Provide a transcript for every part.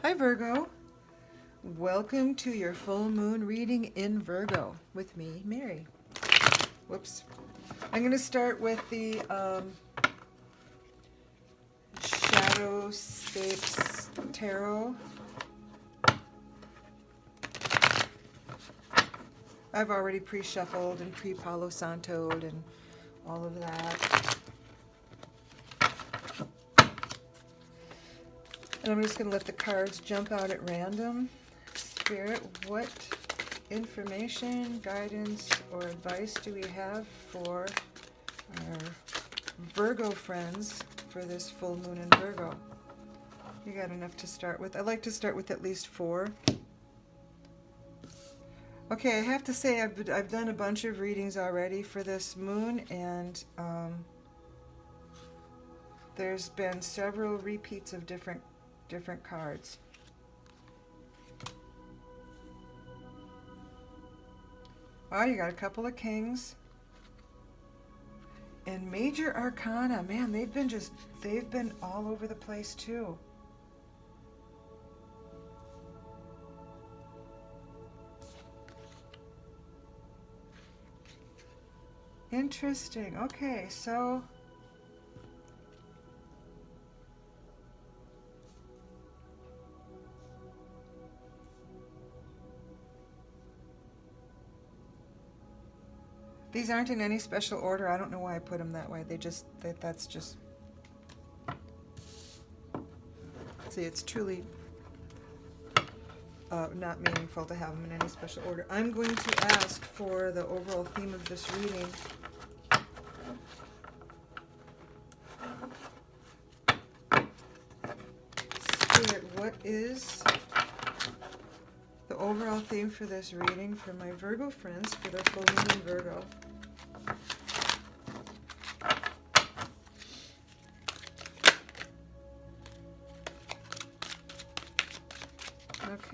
Hi Virgo, welcome to your full moon reading in Virgo with me, Mary. Whoops. I'm going to start with the Shadowscapes Tarot. I've already pre-shuffled and pre-Palo Santo'd and all of that. And I'm just going to let the cards jump out at random. Spirit, what information, guidance, or advice do we have for our Virgo friends for this full moon in Virgo? You got enough to start with. I like to start with at least 4. Okay, I have to say I've done a bunch of readings already for this moon, and there's been several repeats of different cards. Oh, you got a couple of kings. And major arcana, man, they've been all over the place too. Interesting. Okay, so these aren't in any special order. I don't know why I put them that way. That's just... See, it's truly not meaningful to have them in any special order. I'm going to ask for the overall theme of this reading. Spirit, what is the overall theme for this reading for my Virgo friends for their full moon in Virgo?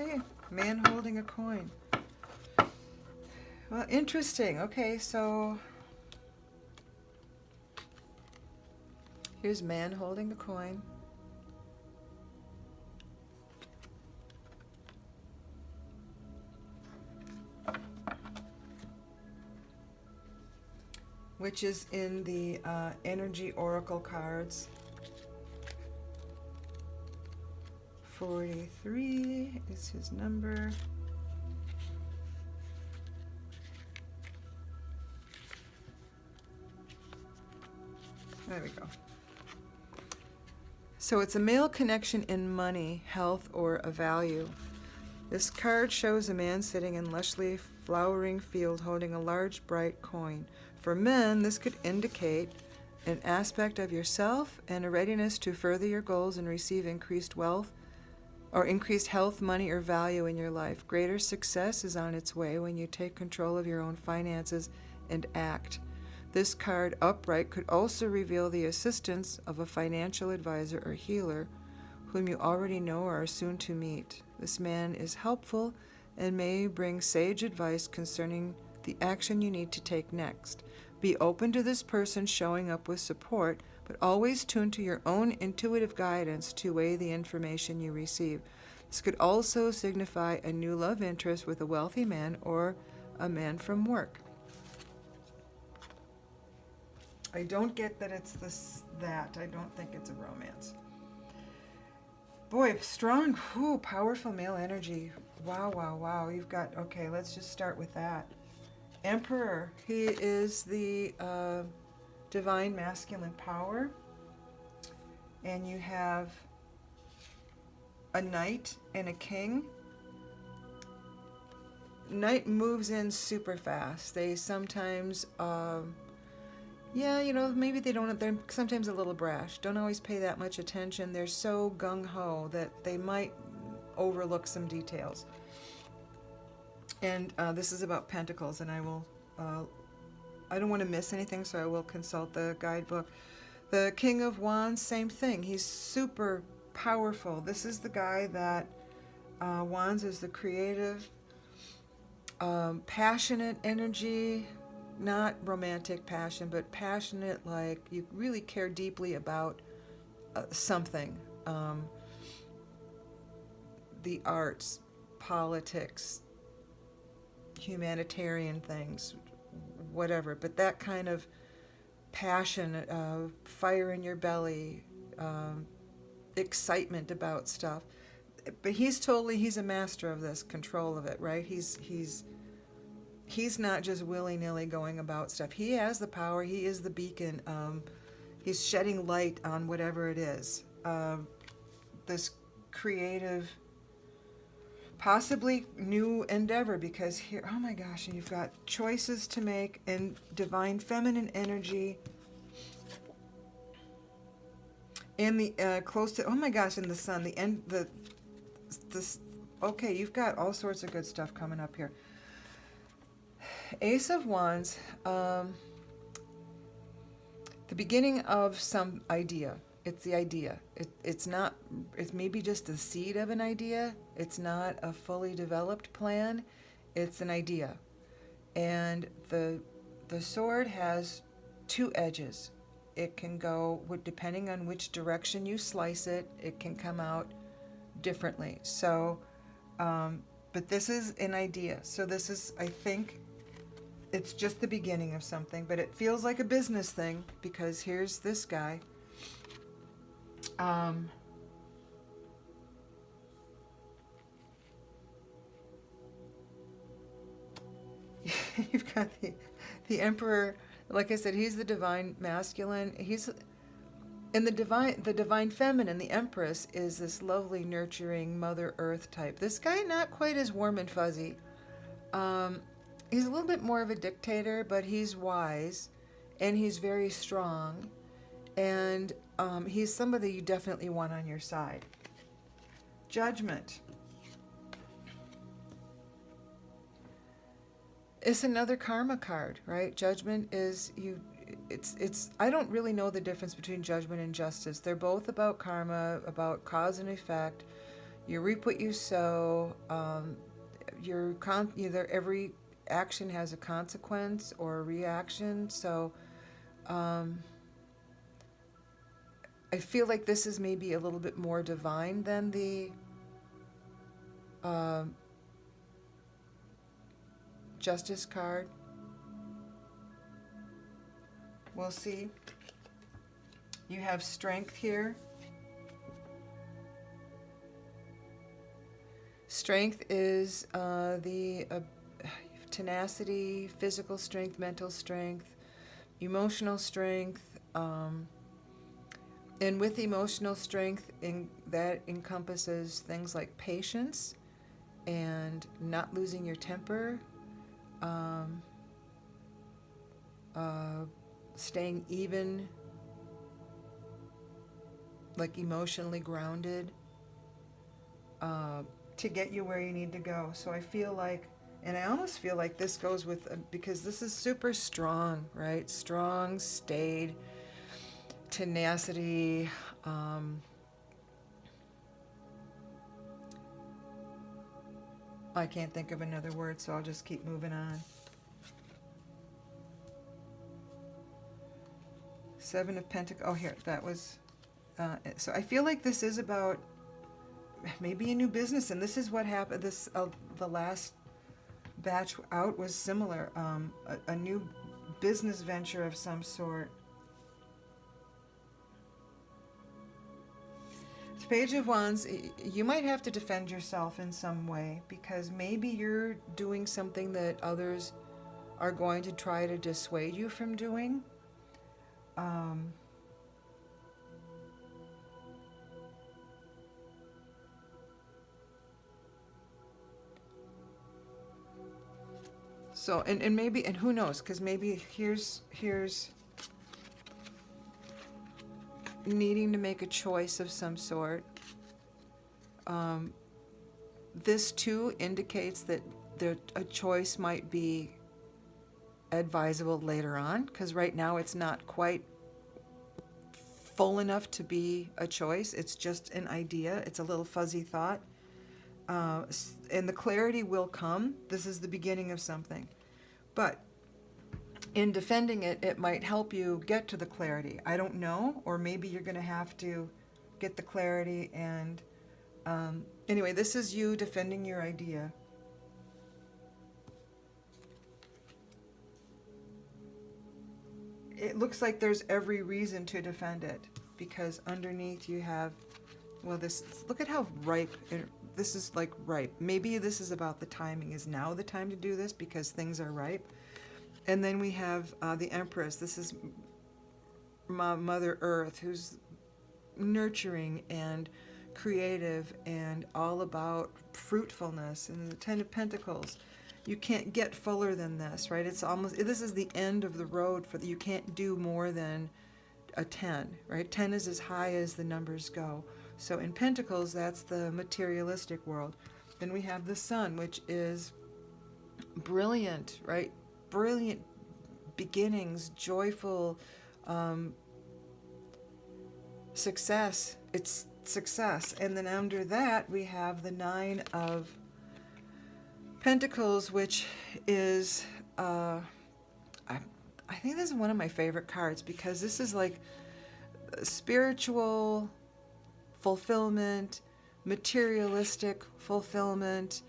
Okay, man holding a coin. Well, interesting. Okay, so here's man holding a coin. Which is in the Energy Oracle cards. 43 is his number. There we go. So it's a male connection in money, health, or a value. This card shows a man sitting in lushly flowering field holding a large bright coin. For men, this could indicate an aspect of yourself and a readiness to further your goals and receive increased wealth or increased health, money, or value in your life. Greater success is on its way when you take control of your own finances and act. This card upright could also reveal the assistance of a financial advisor or healer whom you already know or are soon to meet. This man is helpful and may bring sage advice concerning the action you need to take next. Be open to this person showing up with support, but always tune to your own intuitive guidance to weigh the information you receive. This could also signify a new love interest with a wealthy man or a man from work. I don't get that it's that. I don't think it's a romance. Boy, strong, powerful male energy. Wow, wow, wow. You've got, okay, let's just start with that. Emperor, he is the divine masculine power. And you have a knight and a king. Knight moves in super fast. They sometimes, maybe they're sometimes a little brash. Don't always pay that much attention. They're so gung-ho that they might overlook some details. And this is about pentacles, and I don't want to miss anything, so I will consult the guidebook. The King of Wands, same thing. He's super powerful. This is the guy that Wands is the creative, passionate energy, not romantic passion, but passionate, like you really care deeply about something. the arts, politics, humanitarian things, whatever. But that kind of passion, fire in your belly, excitement about stuff. But he's a master of this, control of it, right? He's not just willy-nilly going about stuff. He has the power. He is the beacon. He's shedding light on whatever it is. This creative, possibly new endeavor, because here, oh my gosh, and you've got choices to make and divine feminine energy. And the close to, oh my gosh, in the sun, the end, this, okay, you've got all sorts of good stuff coming up here. Ace of Wands, the beginning of some idea. It's the idea. It's not, it's maybe just the seed of an idea. It's not a fully developed plan. It's an idea. And the sword has two edges. It can go, depending on which direction you slice it, it can come out differently. So, but this is an idea. So this is, I think, it's just the beginning of something, but it feels like a business thing because here's this guy. You've got the Emperor. Like I said, he's the divine masculine. He's in the divine feminine. The Empress is this lovely, nurturing Mother Earth type. This guy not quite as warm and fuzzy. He's a little bit more of a dictator, but he's wise, and he's very strong, and he's somebody you definitely want on your side. Judgment. It's another karma card, right? Judgment is it's I don't really know the difference between judgment and justice. They're both about karma, about cause and effect. You reap what you sow. Either every action has a consequence or a reaction. So I feel like this is maybe a little bit more divine than the Justice card. We'll see. You have strength here. Strength is the tenacity, physical strength, mental strength, emotional strength, and with emotional strength, that encompasses things like patience and not losing your temper, staying even, like emotionally grounded, to get you where you need to go. So I feel like, and I almost feel like this goes with, because this is super strong, right? Strong, staid, tenacity, I can't think of another word, so I'll just keep moving on. Seven of Pentacles. Oh, here, that was, so I feel like this is about maybe a new business, and this is what happened. This the last batch out was similar, a new business venture of some sort. Page of Wands, you might have to defend yourself in some way, because maybe you're doing something that others are going to try to dissuade you from doing. So, and maybe, and who knows, because maybe here's needing to make a choice of some sort. This too indicates that a choice might be advisable later on, because right now it's not quite full enough to be a choice. It's just an idea. It's a little fuzzy thought. And the clarity will come. This is the beginning of something. But in defending it, it might help you get to the clarity. I don't know, or maybe you're going to have to get the clarity and Anyway, this is you defending your idea. It looks like there's every reason to defend it, because underneath you have, well, this, look at how ripe, this is like ripe. Maybe this is about the timing. Is now the time to do this because things are ripe? And then we have the Empress. This is Mother Earth, who's nurturing and creative and all about fruitfulness. And the Ten of Pentacles. You can't get fuller than this, right? It's almost, this is the end of the road for you can't do more than a 10, right? 10 is as high as the numbers go. So in Pentacles, that's the materialistic world. Then we have the Sun, which is brilliant, right? Brilliant beginnings, joyful success. It's success. And then under that, we have the Nine of Pentacles, which is, I think this is one of my favorite cards, because this is like spiritual fulfillment, materialistic fulfillment.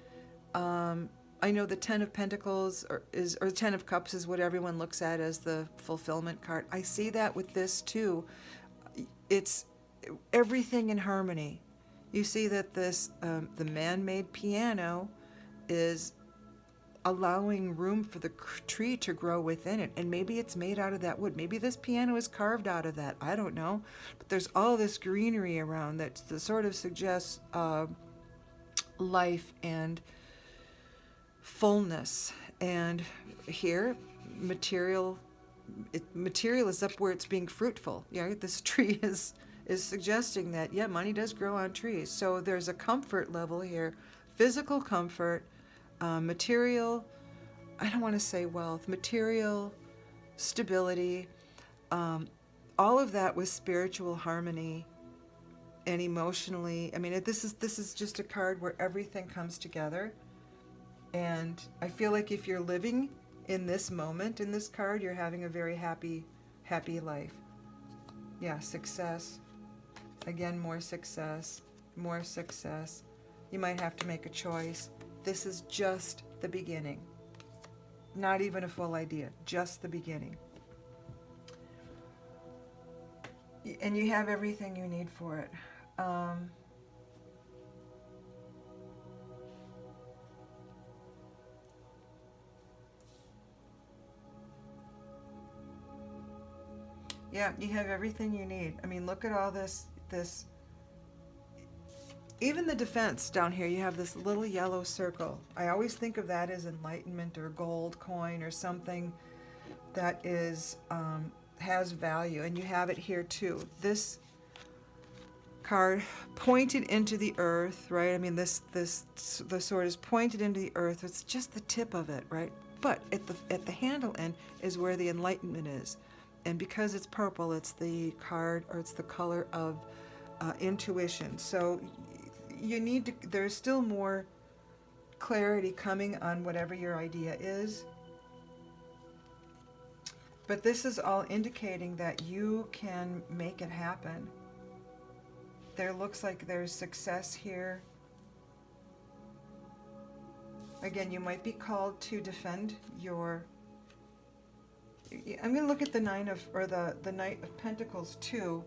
I know the Ten of Pentacles or Ten of Cups is what everyone looks at as the fulfillment card. I see that with this too. It's everything in harmony. You see that this, the man-made piano is allowing room for the tree to grow within it. And maybe it's made out of that wood. Maybe this piano is carved out of that. I don't know. But there's all this greenery around that sort of suggests life and fullness. And here, material is up where it's being fruitful. Yeah, this tree is suggesting that, yeah, money does grow on trees. So there's a comfort level here, physical comfort, material, I don't want to say wealth, material stability, all of that with spiritual harmony and emotionally. I mean, this is just a card where everything comes together. And I feel like if you're living in this moment in this card, you're having a very happy life. Yeah, success. Again, more success, more success. You might have to make a choice. This is just the beginning. Not even a full idea, just the beginning. And you have everything you need for it. Yeah, you have everything you need. I mean, look at all this. Even the defense down here, you have this little yellow circle. I always think of that as enlightenment or gold coin or something that is has value, and you have it here too. This card pointed into the earth, right? I mean, the sword is pointed into the earth. It's just the tip of it, right? But at the handle end is where the enlightenment is, and because it's purple, it's the card, or it's the color of intuition. So you need to, there's still more clarity coming on whatever your idea is. But this is all indicating that you can make it happen. There looks like there's success here. Again, you might be called to defend your... I'm going to look at the Knight of Pentacles too.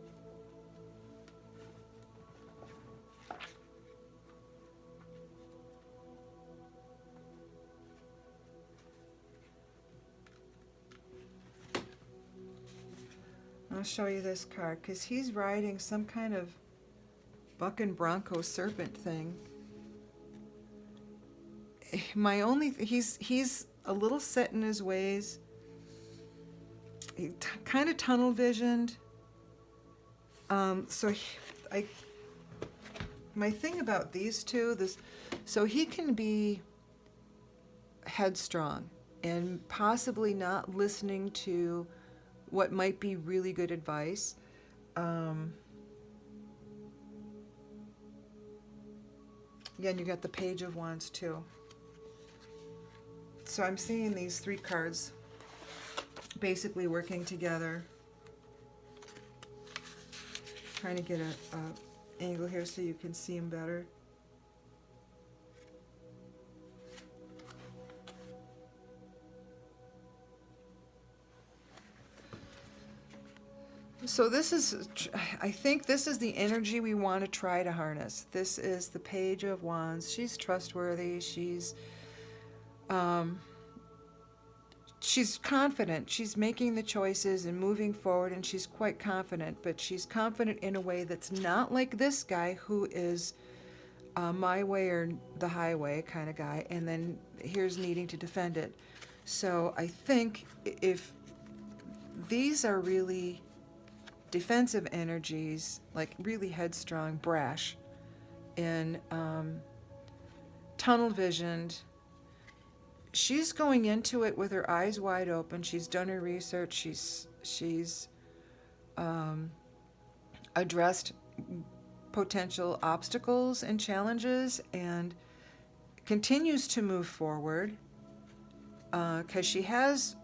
I'll show you this card because he's riding some kind of buck and bronco serpent thing. He's a little set in his ways. He kind of tunnel visioned. My thing about these two, so he can be headstrong and possibly not listening to what might be really good advice. Yeah, and you got the Page of Wands too. So I'm seeing these three cards basically working together. Trying to get a angle here so you can see them better. So this is, I think this is the energy we want to try to harness. This is the Page of Wands. She's trustworthy. She's confident. She's making the choices and moving forward, and she's quite confident, but she's confident in a way that's not like this guy who is my way or the highway kind of guy, and then here's needing to defend it. So I think if these are really defensive energies, like really headstrong, brash, and tunnel visioned, she's going into it with her eyes wide open. She's done her research. She's addressed potential obstacles and challenges and continues to move forward because she has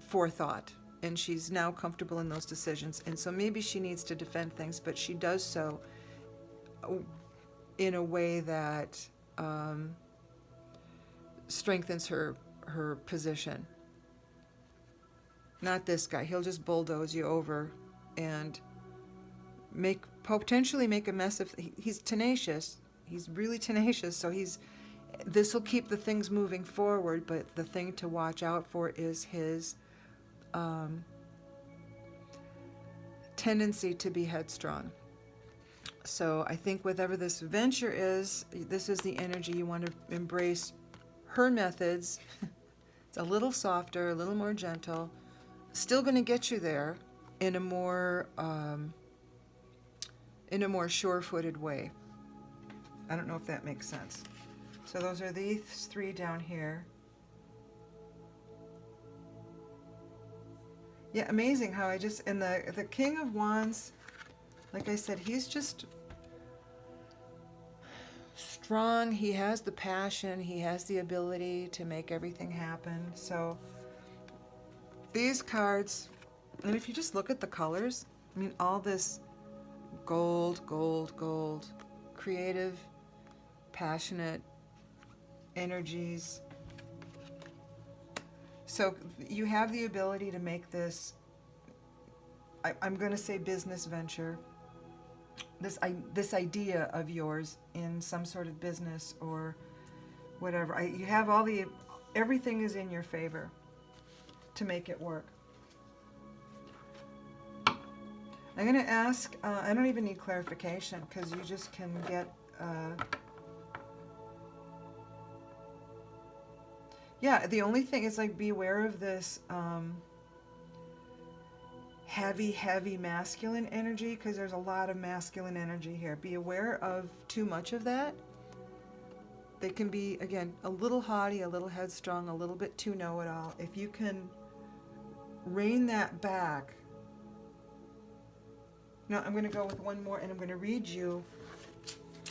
forethought and she's now comfortable in those decisions. And so maybe she needs to defend things, but she does so in a way that strengthens her position. Not this guy. He'll just bulldoze you over and potentially make a mess of. He's tenacious. He's really tenacious. So this will keep the things moving forward. But the thing to watch out for is his tendency to be headstrong. So I think whatever this venture is, this is the energy you want to embrace. Her methods, it's a little softer, a little more gentle, still going to get you there in a more sure-footed way. I don't know if that makes sense. So those are these three down here. Yeah, amazing how and the King of Wands, like I said, he's just strong. He has the passion. He has the ability to make everything happen. So these cards, and if you just look at the colors, I mean, all this gold, gold, gold, creative, passionate energies. So you have the ability to make this, I'm going to say business venture, this idea of yours in some sort of business or whatever. You have everything is in your favor to make it work. I'm going to ask, I don't even need clarification because you just can get, yeah, the only thing is like beware of this heavy masculine energy, because there's a lot of masculine energy here. Be aware of too much of that. They can be, again, a little haughty, a little headstrong, a little bit too know-it-all. If you can rein that back. Now I'm going to go with one more, and I'm going to read you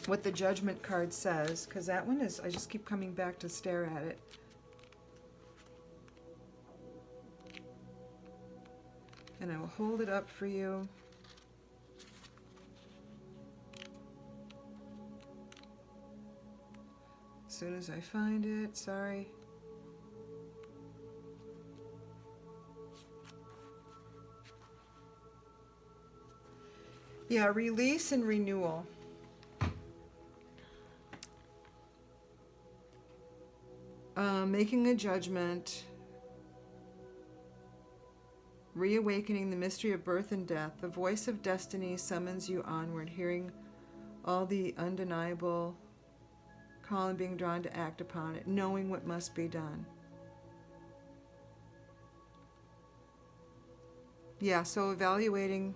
what the Judgment card says, because that one is, I just keep coming back to stare at it. And I will hold it up for you. As soon as I find it, sorry. Yeah, release and renewal. Making a judgment. Reawakening the mystery of birth and death. The voice of destiny summons you onward, hearing all the undeniable call and being drawn to act upon it, knowing what must be done. Yeah, so evaluating.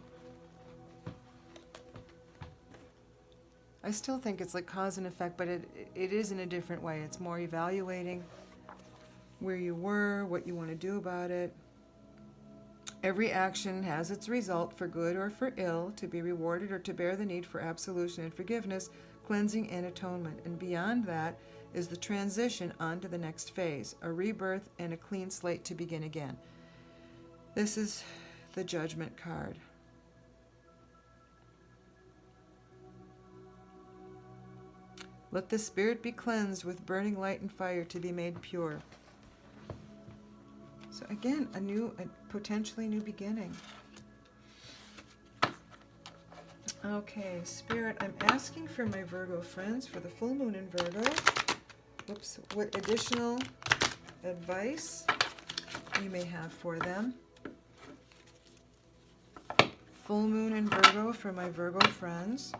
I still think it's like cause and effect, but it is in a different way. It's more evaluating where you were, what you want to do about it. Every action has its result, for good or for ill, to be rewarded or to bear the need for absolution and forgiveness, cleansing and atonement. And beyond that is the transition on to the next phase, a rebirth and a clean slate to begin again. This is the Judgment card. Let the spirit be cleansed with burning light and fire to be made pure. So again, a potentially new beginning. Okay, Spirit, I'm asking for my Virgo friends for the full moon in Virgo. Whoops, what additional advice you may have for them. Full moon in Virgo for my Virgo friends.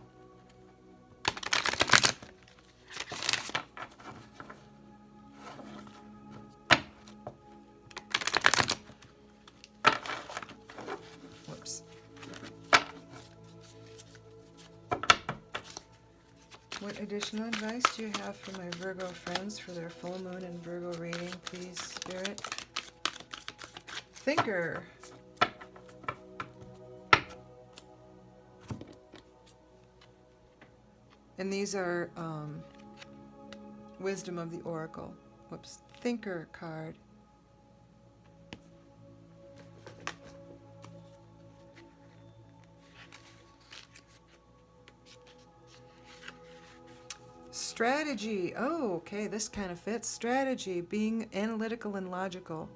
Whoops. What additional advice do you have for my Virgo friends for their full moon and Virgo reading, please, Spirit? Thinker. And these are Wisdom of the Oracle. Whoops. Thinker card. Strategy. Oh, okay, this kind of fits. Strategy, being analytical and logical.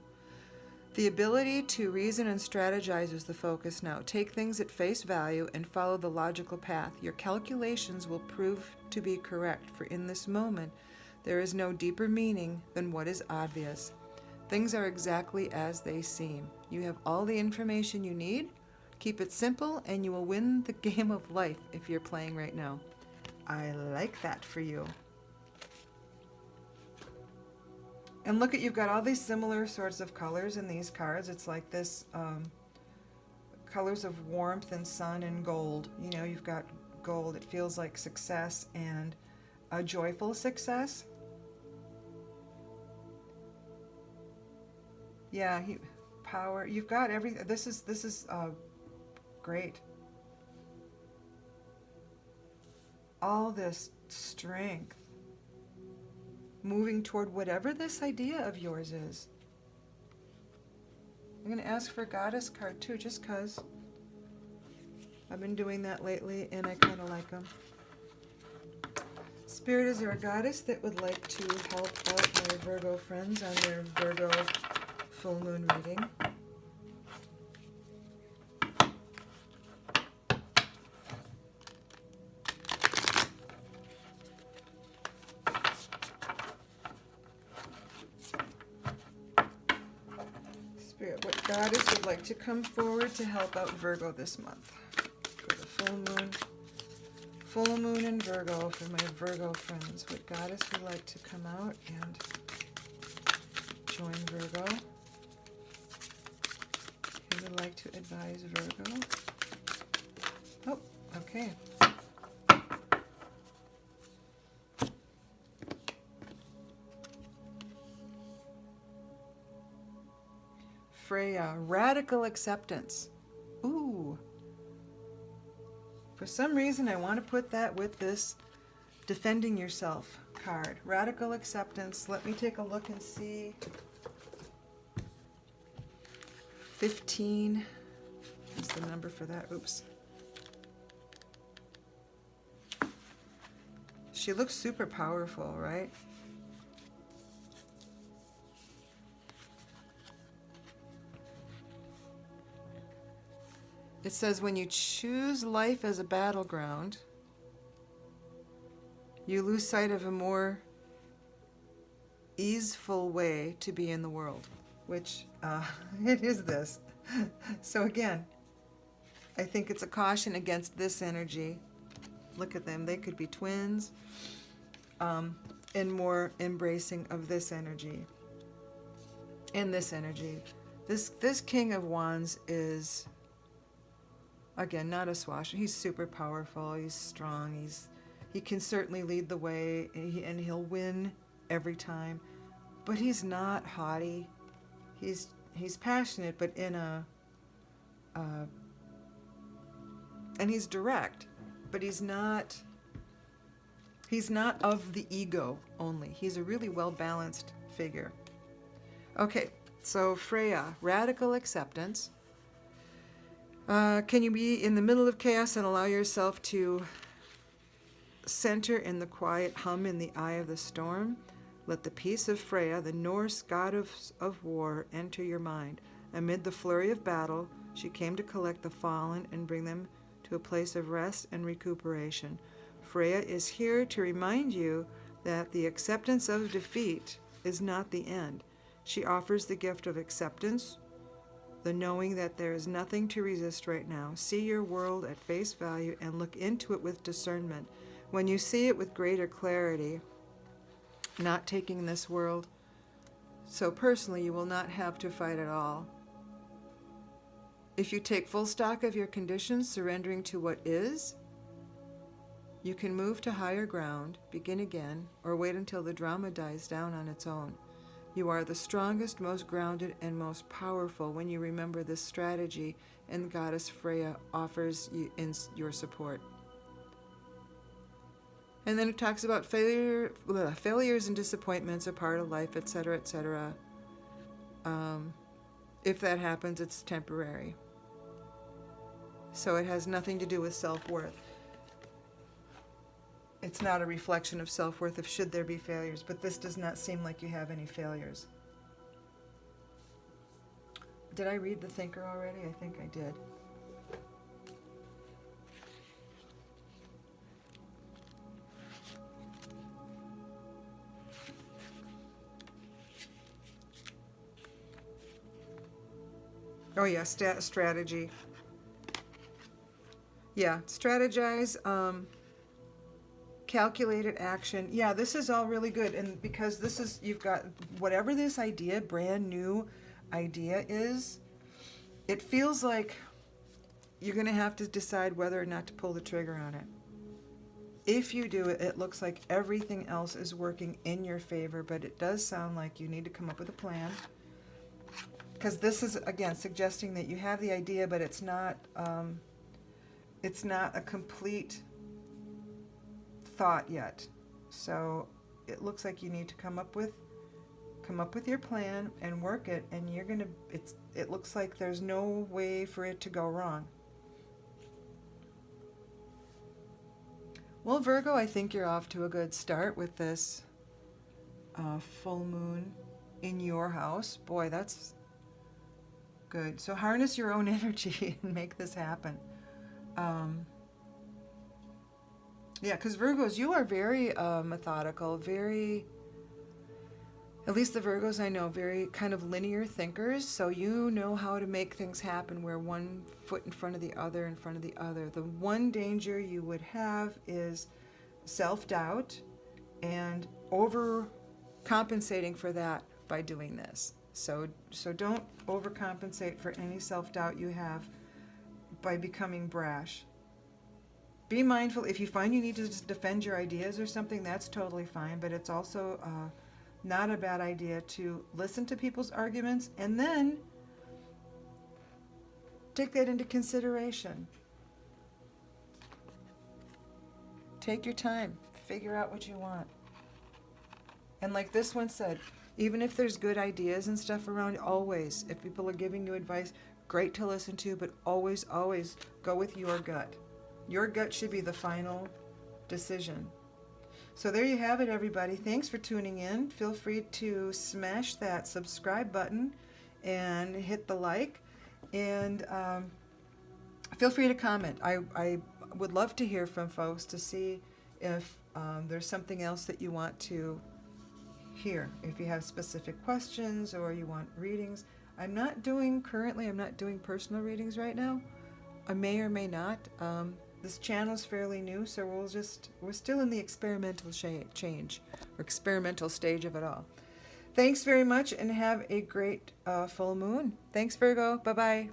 The ability to reason and strategize is the focus now. Take things at face value and follow the logical path. Your calculations will prove to be correct, for in this moment there is no deeper meaning than what is obvious. Things are exactly as they seem. You have all the information you need. Keep it simple and you will win the game of life if you're playing right now. I like that for you. And look at, you've got all these similar sorts of colors in these cards. It's like this colors of warmth and sun and gold. You know, you've got gold. It feels like success and a joyful success. Yeah, power. You've got everything. This is great. All this strength. Moving toward whatever this idea of yours is. I'm going to ask for Goddess card too, just because I've been doing that lately and I kind of like them. Spirit, is there a goddess that would like to help out my Virgo friends on their Virgo full moon reading? What goddess would like to come forward to help out Virgo this month for the full moon in Virgo for my Virgo friends? What goddess would like to come out and join Virgo? Who would like to advise Virgo? Oh, okay. Freya, radical acceptance. Ooh. For some reason, I want to put that with this defending yourself card. Radical acceptance. Let me take a look and see. 15 is the number for that. Oops. She looks super powerful, right? It says, when you choose life as a battleground, you lose sight of a more easeful way to be in the world, which it is this. So again, I think it's a caution against this energy. Look at them. They could be twins, and more embracing of this energy. And this energy. This King of Wands is... Again, not a swasher. He's super powerful. He's strong. He can certainly lead the way, and he'll win every time. But he's not haughty. He's passionate, but in a and he's direct. But he's not of the ego only. He's a really well balanced figure. Okay, so Freya, radical acceptance. Can you be in the middle of chaos and allow yourself to center in the quiet hum in the eye of the storm? Let the peace of Freya, the Norse god of war, enter your mind. Amid the flurry of battle, she came to collect the fallen and bring them to to a place of rest and recuperation. Freya is here to remind you that the acceptance of defeat is not the end. She offers the gift of acceptance, the knowing that there is nothing to resist right now. See your world at face value and look into it with discernment. When you see it with greater clarity, not taking this world so personally, you will not have to fight at all. If you take full stock of your conditions, surrendering to what is, you can move to higher ground, begin again, or wait until the drama dies down on its own. You are the strongest, most grounded, and most powerful when you remember this strategy, and Goddess Freya offers you in your support. And then it talks about failures and disappointments are part of life, etc., etc. If that happens, it's temporary. So it has nothing to do with self-worth. It's not a reflection of self-worth if should there be failures, but this does not seem like you have any failures. Did I read The Thinker already? I think I did. Oh yeah, strategy. Yeah, strategize, calculated action. Yeah, this is all really good. And because this is, you've got whatever this idea, brand new idea is, it feels like you're going to have to decide whether or not to pull the trigger on it. If you do it, it looks like everything else is working in your favor, but it does sound like you need to come up with a plan. Because this is, again, suggesting that you have the idea, but it's not a complete thought yet. So it looks like you need to come up with your plan and work it, and you're gonna. It looks like there's no way for it to go wrong. Well, Virgo, I think you're off to a good start with this full moon in your house. Boy, that's good. So harness your own energy and make this happen. Yeah, because Virgos, you are very methodical, very, at least the Virgos I know, very kind of linear thinkers. So you know how to make things happen where one foot in front of the other, in front of the other. The one danger you would have is self-doubt and overcompensating for that by doing this. So don't overcompensate for any self-doubt you have by becoming brash. Be mindful. If you find you need to just defend your ideas or something, that's totally fine, but it's also not a bad idea to listen to people's arguments and then take that into consideration. Take your time. Figure out what you want. And like this one said, even if there's good ideas and stuff around, always, if people are giving you advice, great to listen to, but always, always go with your gut. Your gut should be the final decision. So there you have it, everybody. Thanks for tuning in. Feel free to smash that subscribe button and hit the like. And feel free to comment. I would love to hear from folks to see if there's something else that you want to hear. If you have specific questions or you want readings. I'm not doing personal readings right now. I may or may not. This channel's fairly new, so we're still in the experimental stage of it all. Thanks very much and have a great full moon. Thanks, Virgo. Bye-bye.